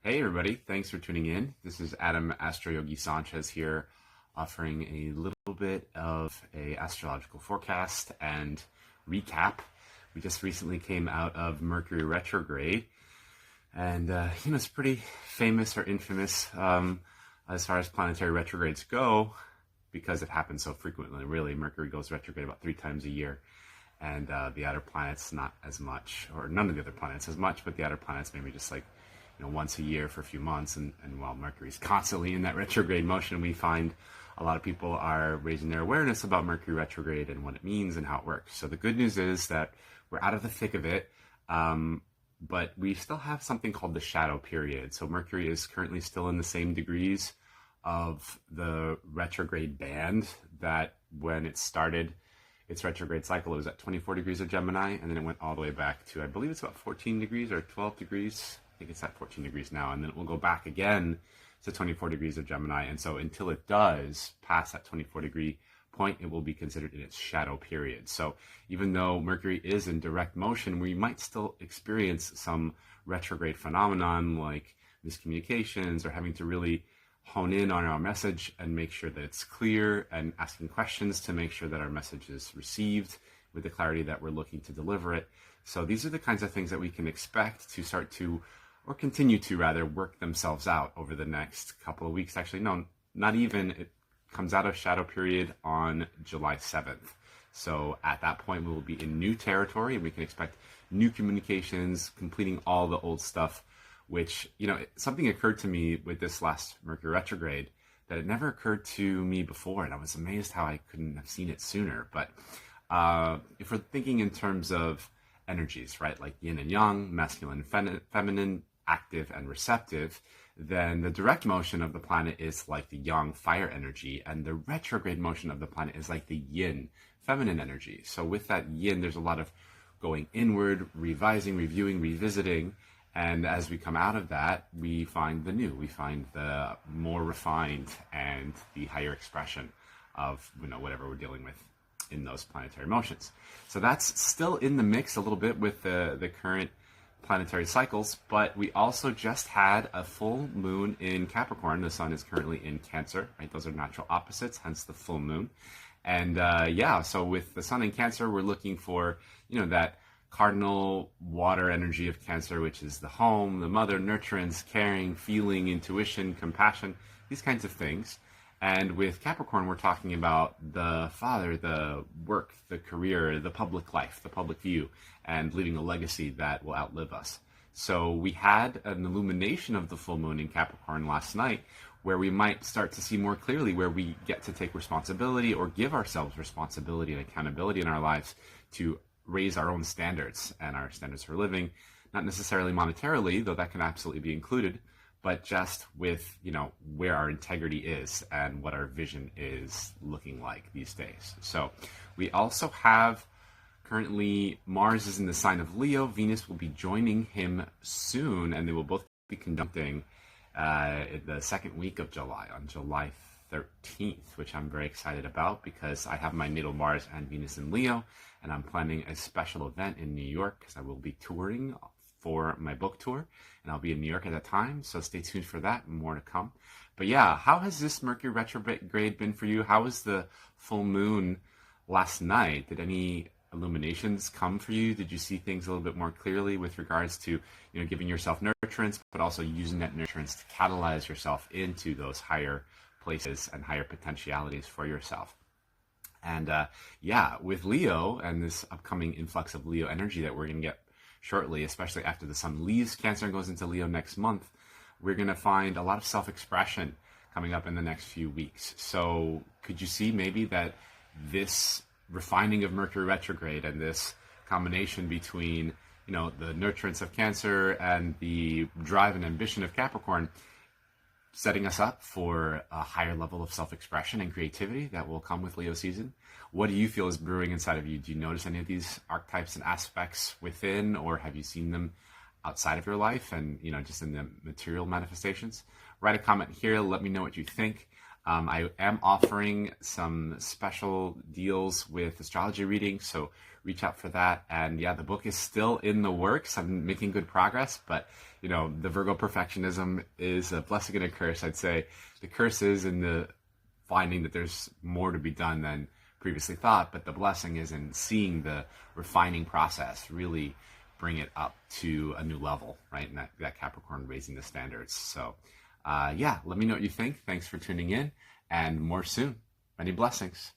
Hey everybody, thanks for tuning in. This is Adam Astro Yogi Sanchez here, offering a little bit of a astrological forecast and recap. We just recently came out of Mercury Retrograde, and it's pretty famous or infamous as far as planetary retrogrades go, because it happens so frequently. Really, Mercury goes retrograde about 3 times a year, and the outer planets not as much, or none of the other planets as much, but the outer planets maybe just like once a year for a few months. And while Mercury's constantly in that retrograde motion, we find a lot of people are raising their awareness about Mercury retrograde and what it means and how it works. So the good news is that we're out of the thick of it, but we still have something called the shadow period. So Mercury is currently still in the same degrees of the retrograde band that when it started its retrograde cycle, it was at 24 degrees of Gemini, and then it went all the way back to, I believe it's about 14 degrees or 12 degrees. I think it's at 14 degrees now, and then it will go back again to 24 degrees of Gemini. And so until it does pass that 24 degree point, it will be considered in its shadow period. So even though Mercury is in direct motion, we might still experience some retrograde phenomenon like miscommunications or having to really hone in on our message and make sure that it's clear, and asking questions to make sure that our message is received with the clarity that we're looking to deliver it. So these are the kinds of things that we can expect to start to, or continue to rather, work themselves out over the next couple of weeks. Actually, no, not even. It comes out of shadow period on July 7th. So at that point, we will be in new territory, and we can expect new communications, completing all the old stuff, which, something occurred to me with this last Mercury retrograde that it never occurred to me before. And I was amazed how I couldn't have seen it sooner. But if we're thinking in terms of energies, right, like yin and yang, masculine and feminine, active and receptive, then the direct motion of the planet is like the yang, fire energy, and the retrograde motion of the planet is like the yin, feminine energy. So with that yin, there's a lot of going inward, revising, reviewing, revisiting, and as we come out of that, we find the new, we find the more refined and the higher expression of whatever we're dealing with in those planetary motions. So that's still in the mix a little bit with the current planetary cycles, but we also just had a full moon in Capricorn. The sun is currently in Cancer, right? Those are natural opposites, hence the full moon. And so with the sun in Cancer, we're looking for, that cardinal water energy of Cancer, which is the home, the mother, nurturance, caring, feeling, intuition, compassion, these kinds of things. And with Capricorn, we're talking about the father, the work, the career, the public life, the public view, and leaving a legacy that will outlive us. So we had an illumination of the full moon in Capricorn last night, where we might start to see more clearly where we get to take responsibility or give ourselves responsibility and accountability in our lives to raise our own standards and our standards for living, not necessarily monetarily, though that can absolutely be included, but just with, where our integrity is and what our vision is looking like these days. So we also have currently Mars is in the sign of Leo. Venus will be joining him soon, and they will both be conjuncting in the second week of July, on July 13th, which I'm very excited about because I have my natal Mars and Venus in Leo, and I'm planning a special event in New York because I will be touring for my book tour, and I'll be in New York at that time, so stay tuned for that, more to come. But yeah, how has this Mercury retrograde been for you? How was the full moon last night? Did any illuminations come for you? Did you see things a little bit more clearly with regards to, giving yourself nurturance, but also using that nurturance to catalyze yourself into those higher places and higher potentialities for yourself? And with Leo and this upcoming influx of Leo energy that we're going to get shortly, especially after the sun leaves Cancer and goes into Leo next month, we're going to find a lot of self-expression coming up in the next few weeks. So could you see maybe that this refining of Mercury retrograde and this combination between, the nurturance of Cancer and the drive and ambition of Capricorn, setting us up for a higher level of self-expression and creativity that will come with Leo season? What do you feel is brewing inside of you? Do you notice any of these archetypes and aspects within, or have you seen them outside of your life and, just in the material manifestations? Write a comment here. Let me know what you think. I am offering some special deals with astrology readings, so reach out for that. And yeah, the book is still in the works. I'm making good progress, but the Virgo perfectionism is a blessing and a curse. I'd say the curse is in the finding that there's more to be done than previously thought, but the blessing is in seeing the refining process really bring it up to a new level, right? And that Capricorn raising the standards. So yeah, let me know what you think. Thanks for tuning in, and more soon. Many blessings.